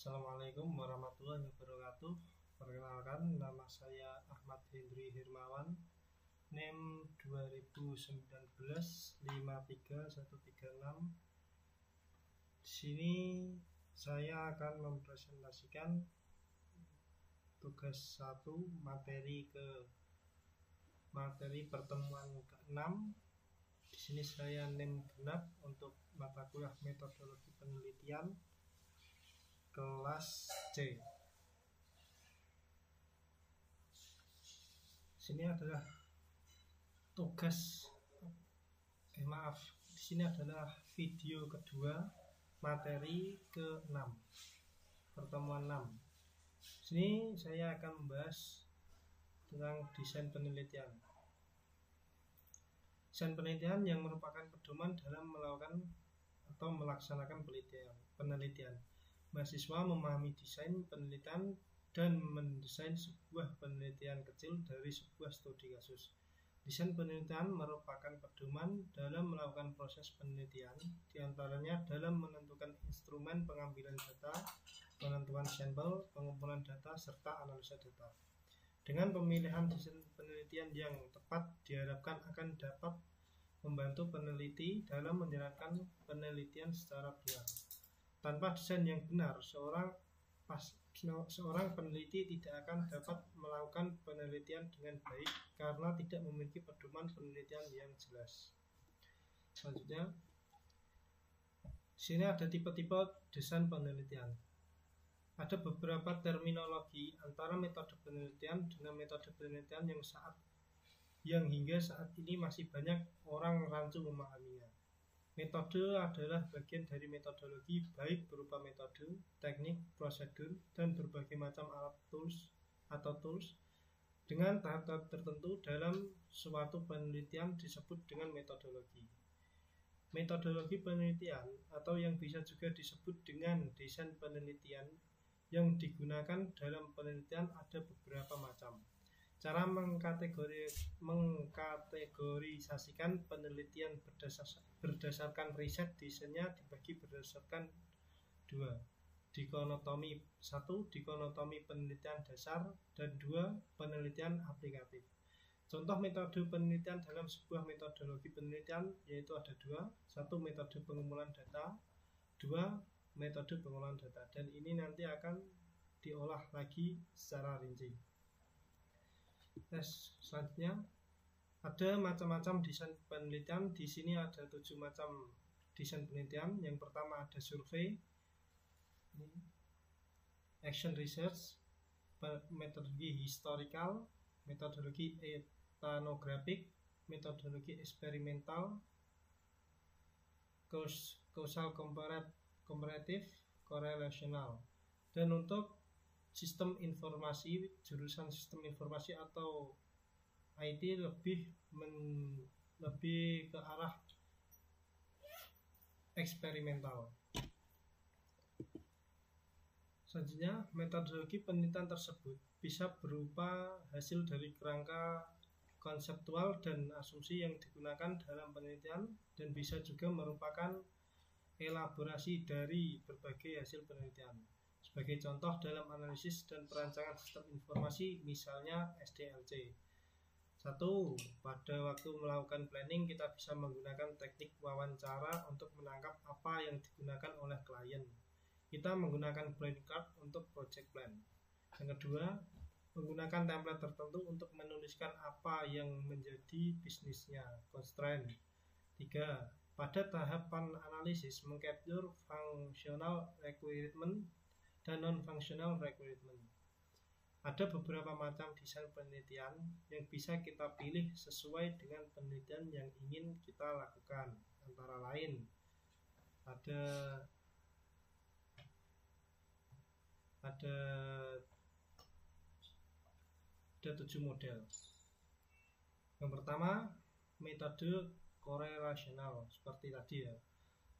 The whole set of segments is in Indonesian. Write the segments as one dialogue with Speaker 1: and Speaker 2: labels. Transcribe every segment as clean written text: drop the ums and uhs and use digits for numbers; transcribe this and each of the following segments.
Speaker 1: Assalamualaikum warahmatullahi wabarakatuh. Perkenalkan, nama saya Ahmad Hendri Hirmawan, NIM 2019-53136. Di sini saya akan mempresentasikan tugas 1 materi pertemuan ke-6. Di sini saya NIM genap untuk mata kuliah metodologi penelitian kelas C. Sini adalah di sini adalah video kedua materi ke-6, pertemuan 6. Sini saya akan membahas tentang desain penelitian. Desain penelitian yang merupakan pedoman dalam melakukan atau melaksanakan penelitian. Mahasiswa memahami desain penelitian dan mendesain sebuah penelitian kecil dari sebuah studi kasus. Desain penelitian merupakan pedoman dalam melakukan proses penelitian, diantaranya dalam menentukan instrumen pengambilan data, penentuan sampel, pengumpulan data, serta analisa data. Dengan pemilihan desain penelitian yang tepat diharapkan akan dapat membantu peneliti dalam menjalankan penelitian secara benar. Tanpa desain yang benar, seorang peneliti tidak akan dapat melakukan penelitian dengan baik karena tidak memiliki pedoman penelitian yang jelas. Selanjutnya, sini ada tipe-tipe desain penelitian. Ada beberapa terminologi antara metode penelitian dengan metode penelitian yang hingga saat ini masih banyak orang rancu memahaminya. Metode adalah bagian dari metodologi, baik berupa metode, teknik, prosedur, dan berbagai macam alat tools dengan tahap-tahap tertentu dalam suatu penelitian disebut dengan metodologi. Metodologi penelitian atau yang bisa juga disebut dengan desain penelitian yang digunakan dalam penelitian ada beberapa macam. Cara mengkategorisasikan penelitian berdasarkan riset desainnya dibagi berdasarkan 2. Dikotomi 1. Dikotomi penelitian dasar dan 2. Penelitian aplikatif. Contoh metode penelitian dalam sebuah metodologi penelitian yaitu ada 2. 1. Metode pengumpulan data, 2. Metode pengolahan data, dan ini nanti akan diolah lagi secara rinci. Selanjutnya ada macam-macam desain penelitian. Di sini ada 7 macam desain penelitian. Yang pertama ada survei, action research, metodologi historical, metodologi ethnographic, metodologi eksperimental, causal comparative, correlational. Dan untuk sistem informasi, jurusan sistem informasi atau IT lebih ke arah eksperimental. Selanjutnya, metodologi penelitian tersebut bisa berupa hasil dari kerangka konseptual dan asumsi yang digunakan dalam penelitian dan bisa juga merupakan elaborasi dari berbagai hasil penelitian. Sebagai contoh dalam analisis dan perancangan sistem informasi, misalnya SDLC. 1. Pada waktu melakukan planning, kita bisa menggunakan teknik wawancara untuk menangkap apa yang digunakan oleh klien. Kita menggunakan plan card untuk project plan. Yang kedua, menggunakan template tertentu untuk menuliskan apa yang menjadi bisnisnya, constraint. 3. Pada tahapan analisis, mengcapture functional requirement dan non-functional requirement. Ada beberapa macam desain penelitian yang bisa kita pilih sesuai dengan penelitian yang ingin kita lakukan. Antara lain, ada 7 model. Yang pertama, metode korelasional seperti tadi ya.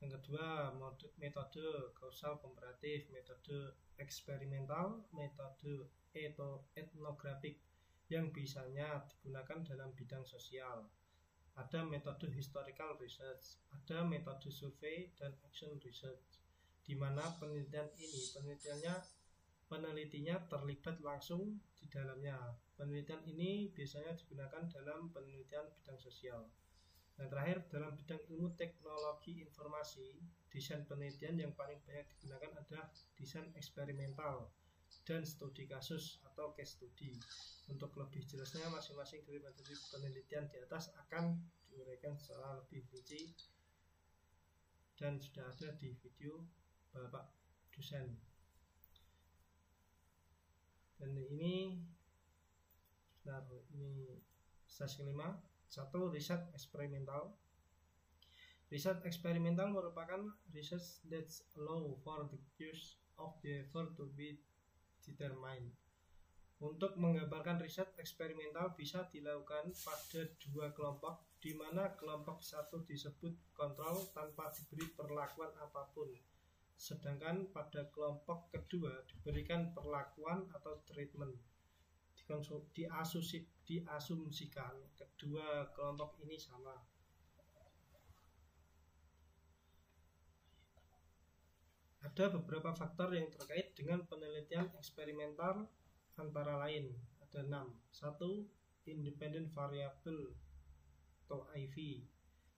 Speaker 1: Yang kedua, metode causal comparative, metode eksperimental, metode ethnographic yang biasanya digunakan dalam bidang sosial. Ada metode historical research, ada metode survei dan action research. di mana penelitinya terlibat langsung di dalamnya. Penelitian ini biasanya digunakan dalam penelitian bidang sosial. Yang terakhir, dalam bidang ilmu teknologi informasi, desain penelitian yang paling banyak digunakan adalah desain eksperimental dan studi kasus atau case study. Untuk lebih jelasnya, masing-masing dari materi penelitian di atas akan diuraikan secara lebih rinci dan sudah ada di video Bapak dosen. Dan ini sesi kelima. 1. Riset eksperimental. Riset eksperimental merupakan research that allow for the cause of behavior to be determined. Untuk menggambarkan riset eksperimental bisa dilakukan pada dua kelompok, di mana kelompok satu disebut kontrol tanpa diberi perlakuan apapun, sedangkan pada kelompok kedua diberikan perlakuan atau treatment. Diasumsikan kedua kelompok ini sama. Ada beberapa faktor yang terkait dengan penelitian eksperimental, antara lain ada 6. 1. Independent variable atau IV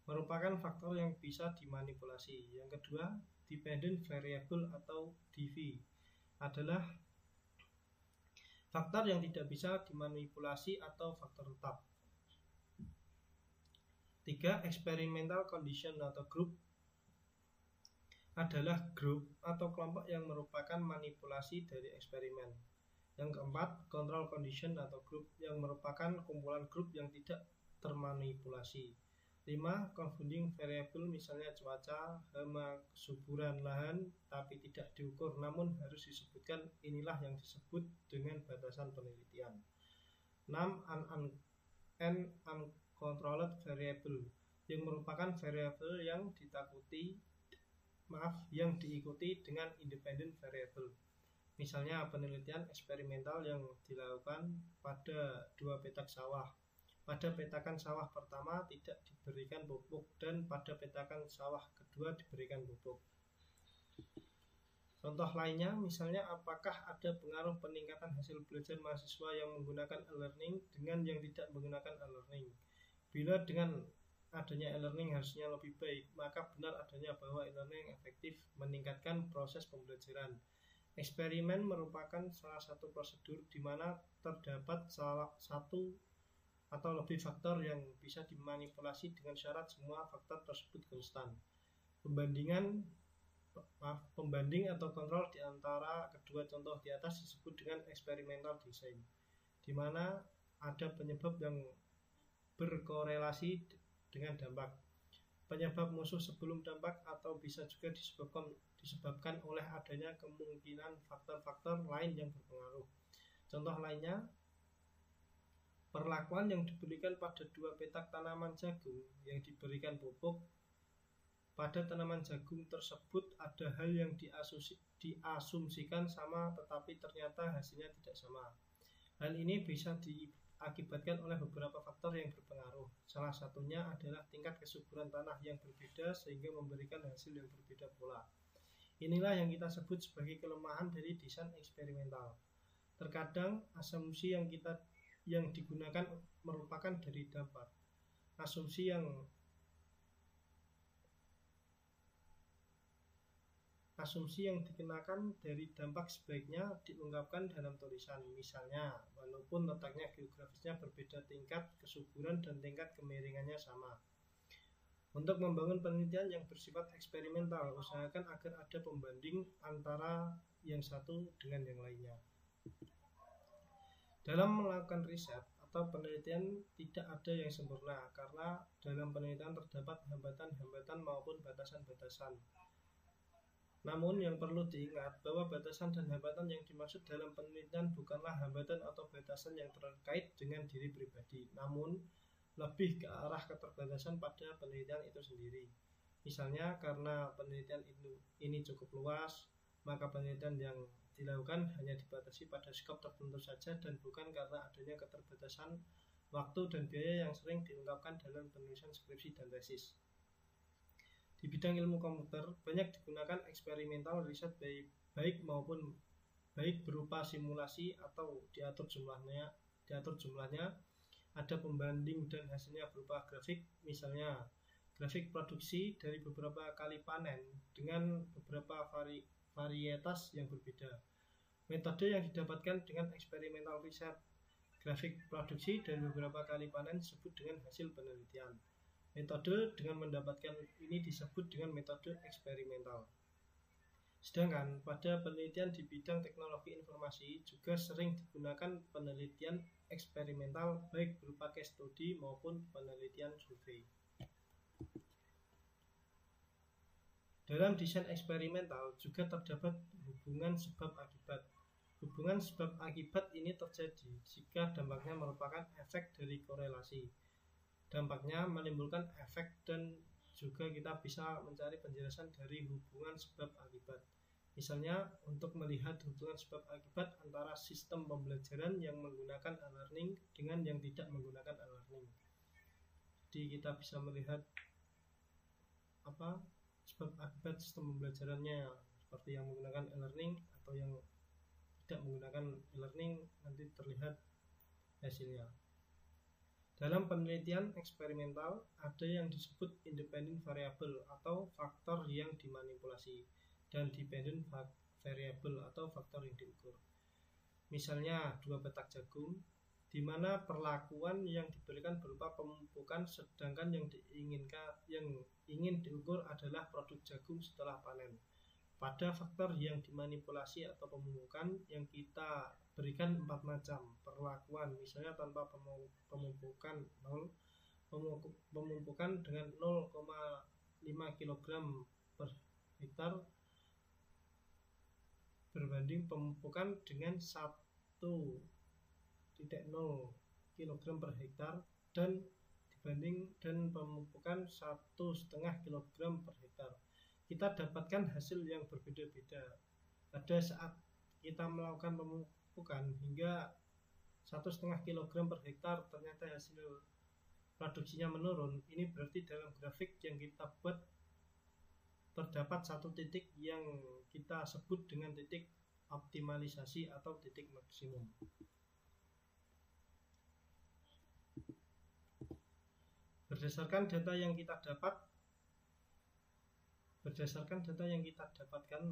Speaker 1: merupakan faktor yang bisa dimanipulasi. Yang kedua, dependent variable atau DV adalah faktor yang tidak bisa dimanipulasi atau faktor tetap. 3. Experimental condition atau group adalah grup atau kelompok yang merupakan manipulasi dari eksperimen. Yang keempat, control condition atau group yang merupakan kumpulan grup yang tidak termanipulasi. 5. Confounding variable, misalnya cuaca, hama, kesuburan lahan, tapi tidak diukur namun harus disebutkan. Inilah yang disebut dengan batasan penelitian. 6. Uncontrolled variable, yang merupakan variabel yang diikuti dengan independent variable. Misalnya penelitian eksperimental yang dilakukan pada dua petak sawah. Pada petakan sawah pertama tidak diberikan pupuk dan pada petakan sawah kedua diberikan pupuk. Contoh lainnya, misalnya apakah ada pengaruh peningkatan hasil belajar mahasiswa yang menggunakan e-learning dengan yang tidak menggunakan e-learning? Bila dengan adanya e-learning harusnya lebih baik, maka benar adanya bahwa e-learning efektif meningkatkan proses pembelajaran. Eksperimen merupakan salah satu prosedur di mana terdapat salah satu atau lebih faktor yang bisa dimanipulasi dengan syarat semua faktor tersebut konstan. Pembanding atau kontrol di antara kedua contoh di atas disebut dengan experimental design, di mana ada penyebab yang berkorelasi dengan dampak. Penyebab musuh sebelum dampak atau bisa juga disebabkan oleh adanya kemungkinan faktor-faktor lain yang berpengaruh. Contoh lainnya, perlakuan yang diberikan pada dua petak tanaman jagung yang diberikan pupuk. Pada tanaman jagung tersebut ada hal yang diasumsikan sama tetapi ternyata hasilnya tidak sama. Hal ini bisa diakibatkan oleh beberapa faktor yang berpengaruh. Salah satunya adalah tingkat kesuburan tanah yang berbeda sehingga memberikan hasil yang berbeda pula. Inilah yang kita sebut sebagai kelemahan dari desain eksperimental. Terkadang asumsi yang digunakan merupakan dari dampak. Asumsi yang dikenakan dari dampak sebaiknya diungkapkan dalam tulisan. Misalnya, walaupun letaknya geografisnya berbeda, tingkat kesuburan dan tingkat kemiringannya sama. Untuk membangun penelitian yang bersifat eksperimental, usahakan agar ada pembanding antara yang satu dengan yang lainnya. Dalam melakukan riset atau penelitian tidak ada yang sempurna, karena dalam penelitian terdapat hambatan-hambatan maupun batasan-batasan. Namun yang perlu diingat bahwa batasan dan hambatan yang dimaksud dalam penelitian bukanlah hambatan atau batasan yang terkait dengan diri pribadi, namun lebih ke arah keterbatasan pada penelitian itu sendiri. Misalnya karena penelitian ini cukup luas, maka penelitian yang dilakukan hanya dibatasi pada skop tertentu saja dan bukan karena adanya keterbatasan waktu dan biaya yang sering diungkapkan dalam penulisan skripsi dan tesis. Di bidang ilmu komputer banyak digunakan eksperimental riset baik berupa simulasi atau diatur jumlahnya, ada pembanding dan hasilnya berupa grafik, misalnya grafik produksi dari beberapa kali panen dengan beberapa varietas yang berbeda. Metode yang didapatkan dengan eksperimental riset, grafik produksi dan beberapa kali panen disebut dengan hasil penelitian. Metode dengan mendapatkan ini disebut dengan metode eksperimental. Sedangkan pada penelitian di bidang teknologi informasi juga sering digunakan penelitian eksperimental baik berupa case study maupun penelitian survei. Dalam desain eksperimental juga terdapat hubungan sebab akibat. Hubungan sebab akibat ini terjadi jika dampaknya merupakan efek dari korelasi. Dampaknya menimbulkan efek dan juga kita bisa mencari penjelasan dari hubungan sebab akibat. Misalnya untuk melihat hubungan sebab akibat antara sistem pembelajaran yang menggunakan e-learning dengan yang tidak menggunakan e-learning. Jadi kita bisa melihat sebab akibat sistem pembelajarannya seperti yang menggunakan e-learning atau yang tidak menggunakan e-learning, nanti terlihat hasilnya. Dalam penelitian eksperimental ada yang disebut independent variable atau faktor yang dimanipulasi dan dependent variable atau faktor yang diukur. Misalnya 2 petak jagung di mana perlakuan yang diberikan berupa pemumpukan, sedangkan yang ingin diukur adalah produk jagung setelah panen. Pada faktor yang dimanipulasi atau pemumpukan yang kita berikan 4 macam perlakuan, misalnya tanpa pemumpukan 0, pemumpukan dengan 0,5 kg per hektar berbanding pemumpukan dengan 1,0 kg per hektar dan pemumpukan 1,5 kg per hektar. Kita dapatkan hasil yang berbeda-beda. Pada saat kita melakukan pemupukan hingga 1,5 kg per hektar ternyata hasil produksinya menurun. Ini berarti dalam grafik yang kita buat terdapat satu titik yang kita sebut dengan titik optimalisasi atau titik maksimum. Berdasarkan data yang kita dapatkan,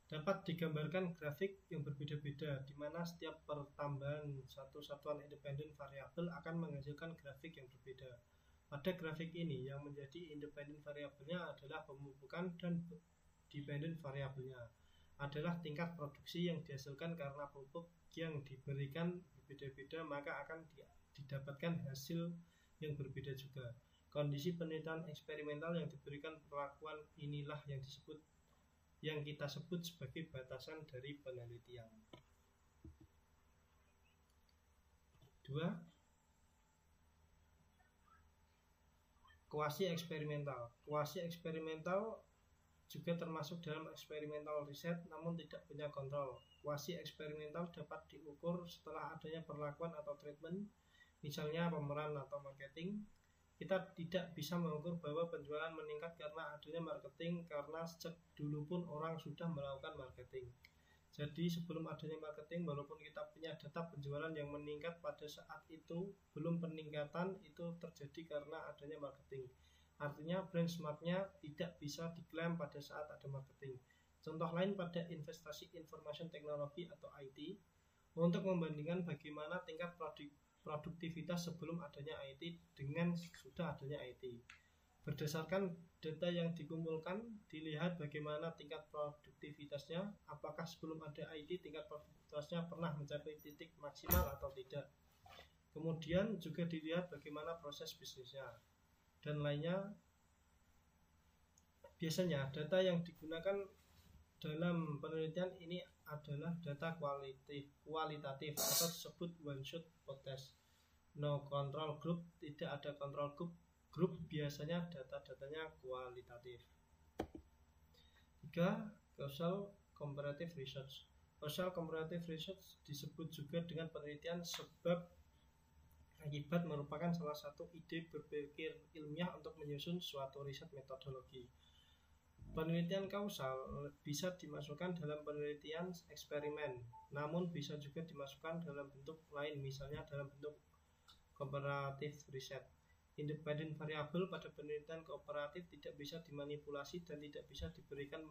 Speaker 1: dapat digambarkan grafik yang berbeda-beda di mana setiap pertambahan satu satuan independen variabel akan menghasilkan grafik yang berbeda. Pada grafik ini yang menjadi independen variabelnya adalah pemumpukan dan dependen variabelnya adalah tingkat produksi yang dihasilkan karena pupuk yang diberikan berbeda-beda, maka akan didapatkan hasil yang berbeda juga. Kondisi penelitian eksperimental yang diberikan perlakuan inilah yang kita sebut sebagai batasan dari penelitian. 2. Kuasi eksperimental. Kuasi eksperimental juga termasuk dalam eksperimental riset namun tidak punya kontrol. Kuasi eksperimental dapat diukur setelah adanya perlakuan atau treatment, misalnya pemeran atau marketing. Kita tidak bisa mengukur bahwa penjualan meningkat karena adanya marketing, karena sejak dulu pun orang sudah melakukan marketing. Jadi sebelum adanya marketing, walaupun kita punya data penjualan yang meningkat pada saat itu, belum peningkatan itu terjadi karena adanya marketing. Artinya benchmarknya tidak bisa diklaim pada saat ada marketing. Contoh lain pada investasi information technology atau IT, untuk membandingkan bagaimana tingkat produktivitas sebelum adanya IT dengan sudah adanya IT. Berdasarkan data yang dikumpulkan, dilihat bagaimana tingkat produktivitasnya, apakah sebelum ada IT tingkat produktivitasnya pernah mencapai titik maksimal atau tidak. Kemudian juga dilihat bagaimana proses bisnisnya dan lainnya. Biasanya data yang digunakan dalam penelitian ini adalah data kualitatif atau disebut one shot test. No control group, tidak ada control group, biasanya data-datanya kualitatif. 3. Causal comparative research. Causal comparative research disebut juga dengan penelitian sebab akibat, merupakan salah satu ide berpikir ilmiah untuk menyusun suatu riset metodologi. Penelitian kausal bisa dimasukkan dalam penelitian eksperimen, namun bisa juga dimasukkan dalam bentuk lain, misalnya dalam bentuk comparative research. Independent variable pada penelitian kooperatif tidak bisa dimanipulasi dan tidak bisa diberikan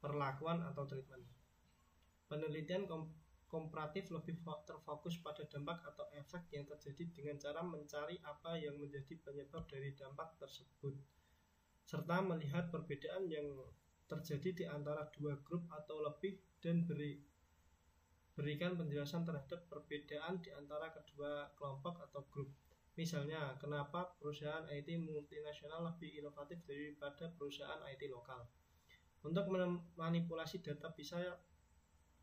Speaker 1: perlakuan atau treatment. Penelitian komparatif lebih terfokus pada dampak atau efek yang terjadi dengan cara mencari apa yang menjadi penyebab dari dampak tersebut, serta melihat perbedaan yang terjadi di antara dua grup atau lebih dan berikan penjelasan terhadap perbedaan di antara kedua kelompok atau grup. Misalnya, kenapa perusahaan IT multinasional lebih inovatif daripada perusahaan IT lokal. Untuk memanipulasi data bisa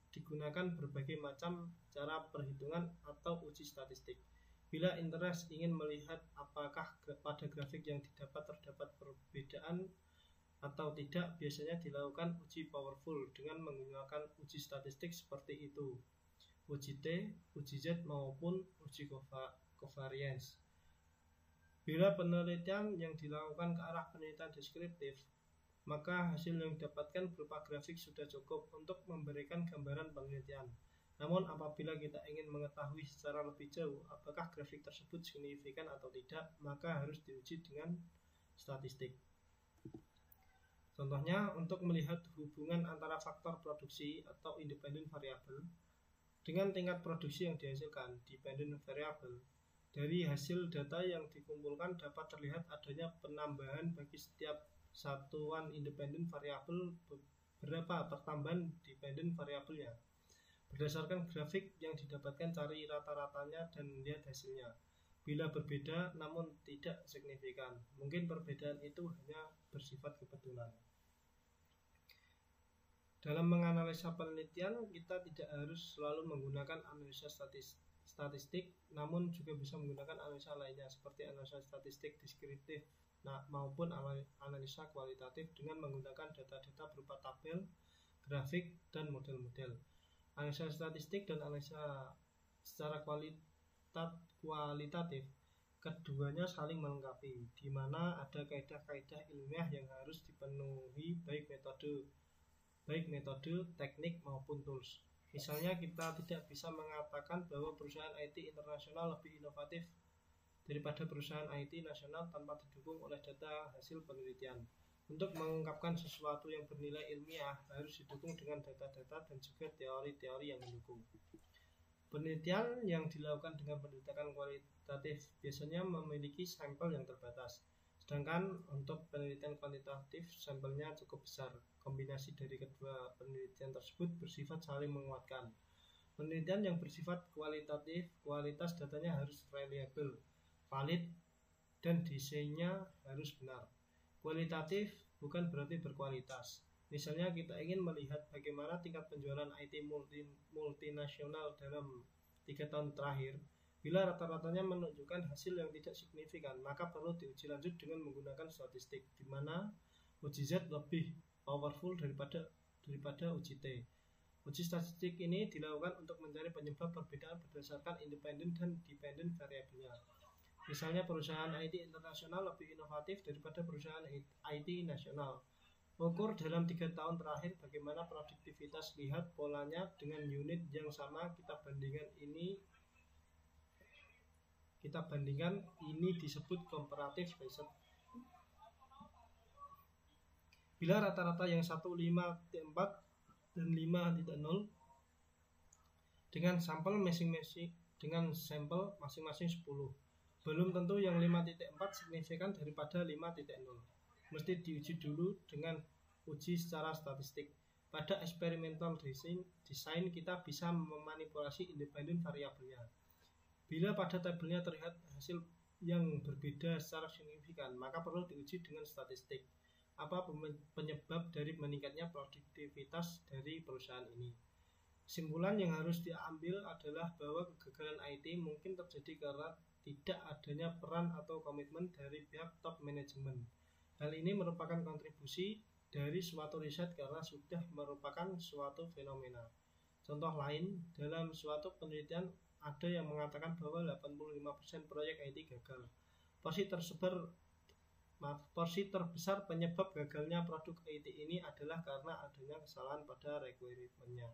Speaker 1: digunakan berbagai macam cara perhitungan atau uji statistik. Bila interest ingin melihat apakah pada grafik yang didapat terdapat perbedaan atau tidak, biasanya dilakukan uji powerful dengan menggunakan uji statistik seperti itu, uji T, uji Z maupun uji covariance. Bila penelitian yang dilakukan ke arah penelitian deskriptif, maka hasil yang didapatkan berupa grafik sudah cukup untuk memberikan gambaran penelitian. Namun apabila kita ingin mengetahui secara lebih jauh apakah grafik tersebut signifikan atau tidak, maka harus diuji dengan statistik. Contohnya, untuk melihat hubungan antara faktor produksi atau independent variable dengan tingkat produksi yang dihasilkan, dependent variable, dari hasil data yang dikumpulkan dapat terlihat adanya penambahan bagi setiap satuan independent variable berapa pertambahan dependent variabelnya. Berdasarkan grafik yang didapatkan, cari rata-ratanya dan lihat hasilnya. Bila berbeda namun tidak signifikan, mungkin perbedaan itu hanya bersifat kebetulan. Dalam menganalisa penelitian, kita tidak harus selalu menggunakan analisa statistik, namun juga bisa menggunakan analisa lainnya seperti analisa statistik deskriptif maupun analisa kualitatif dengan menggunakan data-data berupa tabel, grafik, dan model-model. Analisa statistik dan analisa secara kualitatif, keduanya saling melengkapi, di mana ada kaidah-kaidah ilmiah yang harus dipenuhi baik metode, teknik maupun tools. Misalnya, kita tidak bisa mengatakan bahwa perusahaan IT internasional lebih inovatif daripada perusahaan IT nasional tanpa didukung oleh data hasil penelitian. Untuk mengungkapkan sesuatu yang bernilai ilmiah harus didukung dengan data-data dan juga teori-teori yang mendukung. Penelitian yang dilakukan dengan pendekatan kualitatif biasanya memiliki sampel yang terbatas, sedangkan untuk penelitian kuantitatif sampelnya cukup besar. Kombinasi dari kedua penelitian tersebut bersifat saling menguatkan. Penelitian yang bersifat kualitatif, kualitas datanya harus reliable, valid, dan desainnya harus benar. Kualitatif bukan berarti berkualitas. Misalnya, kita ingin melihat bagaimana tingkat penjualan IT multinasional dalam 3 tahun terakhir. Bila rata-ratanya menunjukkan hasil yang tidak signifikan, maka perlu diuji lanjut dengan menggunakan statistik, di mana uji Z lebih powerful daripada uji T. Uji statistik ini dilakukan untuk mencari penyebab perbedaan berdasarkan independent dan dependent variabelnya. Misalnya, perusahaan IT internasional lebih inovatif daripada perusahaan IT nasional. Ukur dalam 3 tahun terakhir bagaimana produktivitas, lihat polanya dengan unit yang sama, kita bandingkan ini disebut comparative research. Bila rata-rata yang 1 5.4 dan 5.0 dengan sampel masing-masing 10. Belum tentu yang 5.4 signifikan daripada 5.0. Mesti diuji dulu dengan uji secara statistik. Pada experimental design kita bisa memanipulasi independent variabelnya. Bila pada tabelnya terlihat hasil yang berbeda secara signifikan, maka perlu diuji dengan statistik. Apa penyebab dari meningkatnya produktivitas dari perusahaan ini? Kesimpulan yang harus diambil adalah bahwa kegagalan IT mungkin terjadi karena tidak adanya peran atau komitmen dari pihak top manajemen. Hal ini merupakan kontribusi dari suatu riset karena sudah merupakan suatu fenomena. Contoh lain, dalam suatu penelitian ada yang mengatakan bahwa 85% proyek IT gagal. Pasti tersebar porsi terbesar penyebab gagalnya produk IT ini adalah karena adanya kesalahan pada requirement-nya.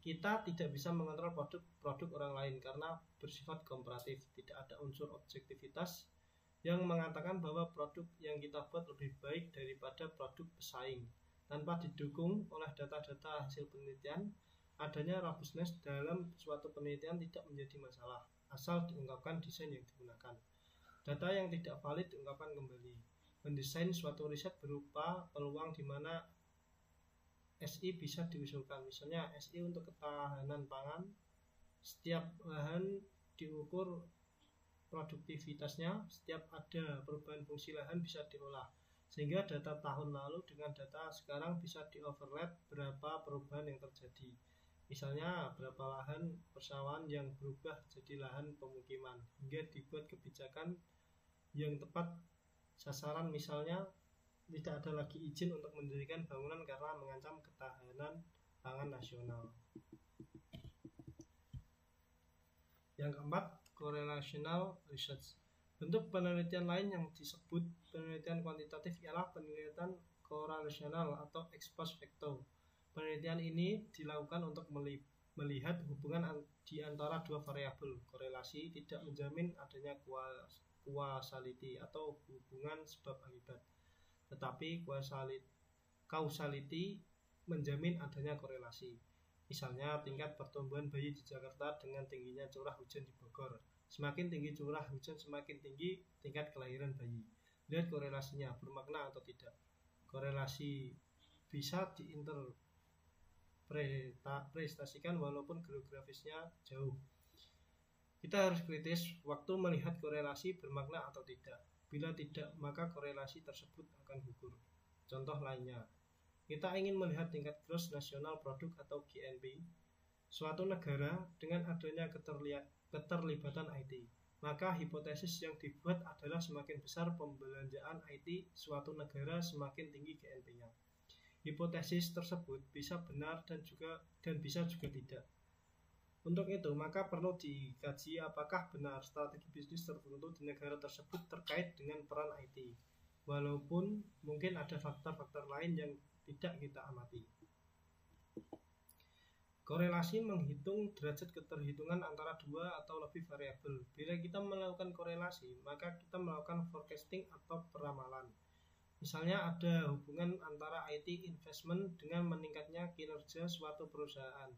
Speaker 1: Kita tidak bisa mengontrol produk orang lain karena bersifat komparatif, tidak ada unsur objektivitas yang mengatakan bahwa produk yang kita buat lebih baik daripada produk pesaing. Tanpa didukung oleh data-data hasil penelitian, adanya robustness dalam suatu penelitian tidak menjadi masalah, asal diungkapkan desain yang digunakan. Data yang tidak valid diungkapkan kembali. Mendesain suatu riset berupa peluang di mana SI bisa diusulkan. Misalnya SI untuk ketahanan pangan, setiap lahan diukur produktivitasnya, setiap ada perubahan fungsi lahan bisa diolah. Sehingga data tahun lalu dengan data sekarang bisa di-overlap berapa perubahan yang terjadi. Misalnya berapa lahan persawahan yang berubah jadi lahan pemukiman, hingga dibuat kebijakan yang tepat sasaran. Misalnya tidak ada lagi izin untuk mendirikan bangunan karena mengancam ketahanan pangan nasional. Yang keempat, correlational research. Bentuk penelitian lain yang disebut penelitian kuantitatif ialah penelitian korelasional atau ex post facto. Penelitian ini dilakukan untuk melihat hubungan di antara dua variabel. Korelasi tidak menjamin adanya causality atau hubungan sebab akibat, tetapi causality menjamin adanya korelasi. Misalnya tingkat pertumbuhan bayi di Jakarta dengan tingginya curah hujan di Bogor. Semakin tinggi curah hujan, semakin tinggi tingkat kelahiran bayi. Lihat korelasinya bermakna atau tidak. Korelasi bisa diinterpretasikan walaupun geografisnya jauh. Kita harus kritis waktu melihat korelasi bermakna atau tidak. Bila tidak, maka korelasi tersebut akan gugur. Contoh lainnya, kita ingin melihat tingkat gross nasional produk atau GNP suatu negara dengan adanya keterlibatan IT. Maka hipotesis yang dibuat adalah semakin besar pembelanjaan IT suatu negara, semakin tinggi GNP-nya. Hipotesis tersebut bisa benar dan bisa juga tidak. Untuk itu, maka perlu dikaji apakah benar strategi bisnis tertentu di negara tersebut terkait dengan peran IT, walaupun mungkin ada faktor-faktor lain yang tidak kita amati. Korelasi menghitung derajat keterhitungan antara dua atau lebih variabel. Bila kita melakukan korelasi, maka kita melakukan forecasting atau peramalan. Misalnya ada hubungan antara IT investment dengan meningkatnya kinerja suatu perusahaan.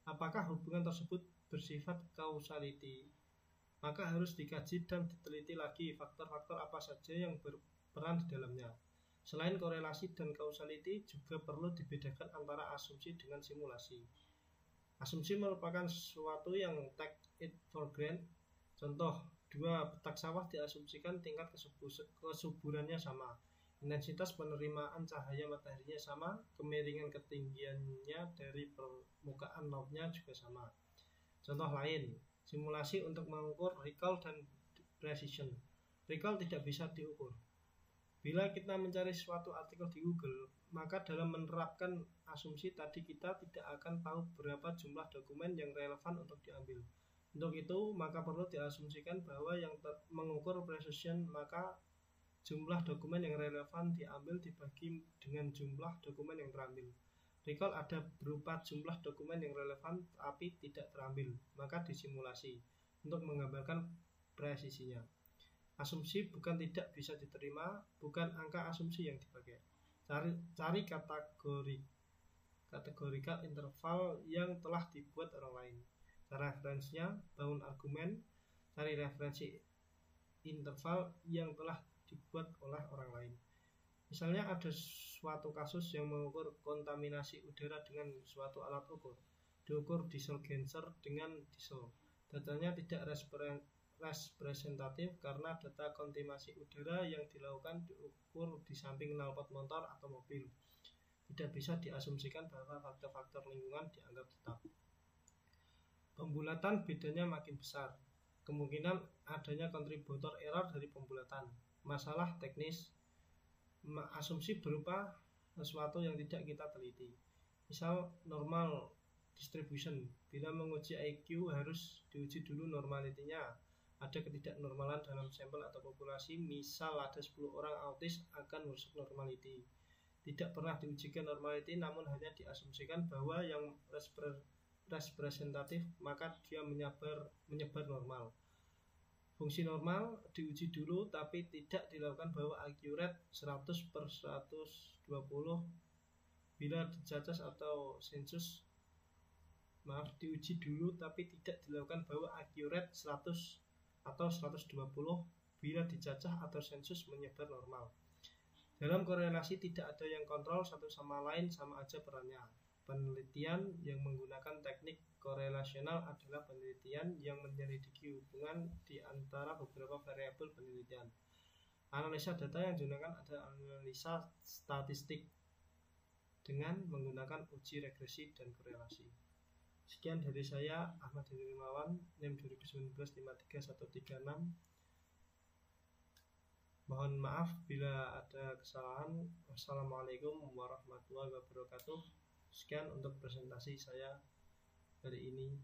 Speaker 1: Apakah hubungan tersebut bersifat causality? Maka harus dikaji dan diteliti lagi faktor-faktor apa saja yang berperan di dalamnya. Selain korelasi dan causality, juga perlu dibedakan antara asumsi dengan simulasi. Asumsi merupakan sesuatu yang take it for granted. Contoh, dua petak sawah diasumsikan tingkat kesuburannya sama, intensitas penerimaan cahaya mataharinya sama, kemiringan ketinggiannya dari permukaan lautnya juga sama. Contoh lain, simulasi untuk mengukur recall dan precision. Recall tidak bisa diukur. Bila kita mencari suatu artikel di Google, maka dalam menerapkan asumsi tadi kita tidak akan tahu berapa jumlah dokumen yang relevan untuk diambil. Untuk itu, maka perlu diasumsikan bahwa yang mengukur precision, maka jumlah dokumen yang relevan diambil dibagi dengan jumlah dokumen yang terambil. Recall ada berupa jumlah dokumen yang relevan tapi tidak terambil, maka disimulasi untuk menggambarkan presisinya. Asumsi bukan tidak bisa diterima, bukan angka asumsi yang dipakai. Cari kategorical interval yang telah dibuat orang lain. Cara referensinya, bangun argumen, cari referensi interval yang telah dibuat oleh orang lain. Misalnya ada suatu kasus yang mengukur kontaminasi udara dengan suatu alat ukur. Diukur diesel genser dengan diesel. Datanya tidak representatif karena data kontaminasi udara yang dilakukan diukur di samping knalpot motor atau mobil. Tidak bisa diasumsikan bahwa faktor-faktor lingkungan dianggap tetap. Pembulatan bedanya makin besar. Kemungkinan adanya kontributor error dari pembulatan. Masalah teknis, asumsi berupa sesuatu yang tidak kita teliti. Misal normal distribution, bila menguji IQ harus diuji dulu normalitinya. ada ketidaknormalan dalam sampel atau populasi, misal ada 10 orang autis akan merusak normality. Tidak pernah diujikan normality, namun hanya diasumsikan bahwa yang representatif maka dia menyebar normal. Fungsi normal diuji dulu tapi tidak dilakukan bahwa accurate 100/120 bila dicacah atau sensus. Diuji dulu tapi tidak dilakukan bahwa accurate 100 atau 120 bila dicacah atau sensus menyebar normal. Dalam korelasi tidak ada yang kontrol satu sama lain, sama aja perannya. Penelitian yang menggunakan teknik korelasional adalah penelitian yang menyelidiki hubungan di antara beberapa variabel penelitian. Analisa data yang digunakan adalah analisa statistik dengan menggunakan uji regresi dan korelasi. Sekian dari saya, Ahmad Heri Rimawan, NIM 2019-53136. Mohon maaf bila ada kesalahan. Wassalamualaikum warahmatullahi wabarakatuh. Sekian untuk presentasi saya hari ini.